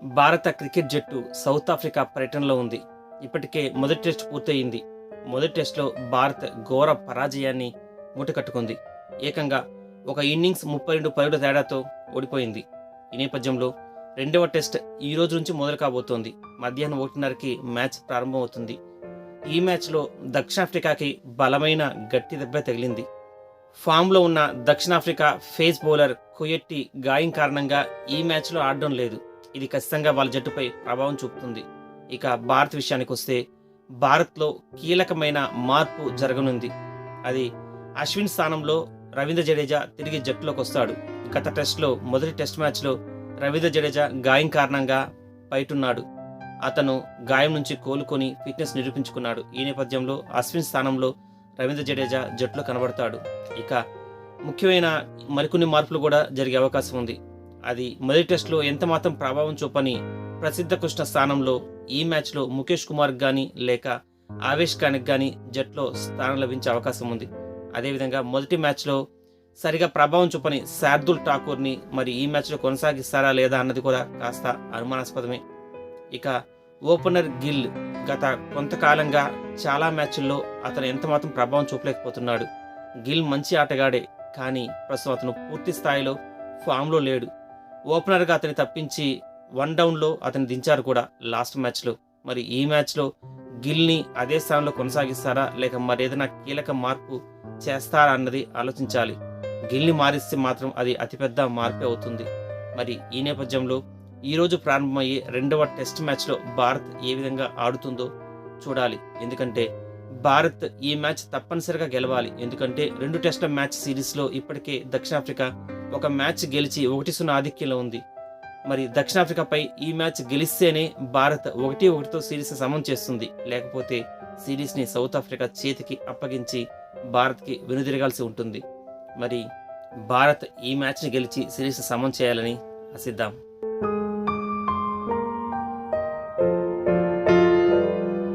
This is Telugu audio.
భారత క్రికెట్ జట్టు సౌత్ ఆఫ్రికా పర్యటనలో ఉంది. ఇప్పటికే మొదటి టెస్ట్ పూర్తయింది. మొదటి టెస్ట్లో భారత్ ఘోర పరాజయాన్ని మూటకట్టుకుంది. ఏకంగా ఒక ఇన్నింగ్స్ 32 పరుగుల తేడాతో ఓడిపోయింది. ఈ నేపథ్యంలో రెండవ టెస్ట్ ఈ రోజు నుంచి మొదలు కాబోతోంది. మధ్యాహ్నం 1:30కి మ్యాచ్ ప్రారంభమవుతుంది. ఈ మ్యాచ్లో దక్షిణాఫ్రికాకి బలమైన గట్టి దెబ్బ తగిలింది. ఫామ్లో ఉన్న దక్షిణాఫ్రికా ఫేస్ బౌలర్ కొయెట్టి గాయం కారణంగా ఈ మ్యాచ్లో ఆడడం లేదు. ఇది ఖచ్చితంగా వాళ్ళ జట్టుపై ప్రభావం చూపుతుంది. ఇక భారత్ విషయానికి వస్తే భారత్లో కీలకమైన మార్పు జరగనుంది. అది అశ్విన్ స్థానంలో రవీంద్ర జడేజా తిరిగి జట్టులోకి వస్తాడు. గత టెస్ట్లో మొదటి టెస్ట్ మ్యాచ్లో రవీంద్ర జడేజా గాయం కారణంగా బయటున్నాడు. అతను గాయం నుంచి కోలుకొని ఫిట్నెస్ నిరూపించుకున్నాడు. ఈ నేపథ్యంలో అశ్విన్ స్థానంలో రవీంద్ర జడేజా జట్టులో కనబడతాడు. ఇక ముఖ్యమైన మరికొన్ని మార్పులు కూడా జరిగే అవకాశం ఉంది. అది మొదటి టెస్ట్లో ఎంత మాత్రం ప్రభావం చూపని ప్రసిద్ధ కృష్ణ స్థానంలో ఈ మ్యాచ్లో ముఖేష్ కుమార్ కానీ లేక ఆవేష్ ఖాన్కి కానీ జట్టులో స్థానం లభించే అవకాశం ఉంది. అదేవిధంగా మొదటి మ్యాచ్లో సరిగా ప్రభావం చూపని శార్దుల్ ఠాకూర్ని మరి ఈ మ్యాచ్లో కొనసాగిస్తారా లేదా అన్నది కూడా కాస్త అనుమానాస్పదమే. ఇక ఓపెనర్ గిల్ గత కొంతకాలంగా చాలా మ్యాచ్ల్లో అతను ఎంత మాత్రం ప్రభావం చూపలేకపోతున్నాడు. గిల్ మంచి ఆటగాడే, కానీ ప్రస్తుతం అతను పూర్తి స్థాయిలో ఫామ్లో లేడు. ఓపెనర్గా అతన్ని తప్పించి 1 డౌన్లో అతన్ని దించారు కూడా లాస్ట్ మ్యాచ్లో. మరి ఈ మ్యాచ్లో గిల్ని అదే స్థానంలో కొనసాగిస్తారా లేక మరేదైనా కీలక మార్పు చేస్తారా అన్నది ఆలోచించాలి. గిల్ని మారిస్తే మాత్రం అది అతిపెద్ద మార్పే అవుతుంది. మరి ఈ నేపథ్యంలో ఈరోజు ప్రారంభమయ్యే రెండవ టెస్ట్ మ్యాచ్లో భారత్ ఏ విధంగా ఆడుతుందో చూడాలి. ఎందుకంటే భారత్ ఈ మ్యాచ్ తప్పనిసరిగా గెలవాలి. ఎందుకంటే 2 టెస్ట్ల మ్యాచ్ సిరీస్లో ఇప్పటికే దక్షిణాఫ్రికా ఒక మ్యాచ్ గెలిచి 1-0 ఆధిక్యంలో ఉంది. మరి దక్షిణాఫ్రికాపై ఈ మ్యాచ్ గెలిస్తేనే భారత్ 1-1తో సిరీస్ సమం చేస్తుంది. లేకపోతే సిరీస్ని సౌత్ ఆఫ్రికా చేతికి అప్పగించి భారత్కి వెనుదిరగాల్సి ఉంటుంది. మరి భారత్ ఈ మ్యాచ్ని గెలిచి సిరీస్ సమం చేయాలని ఆశిద్దాం.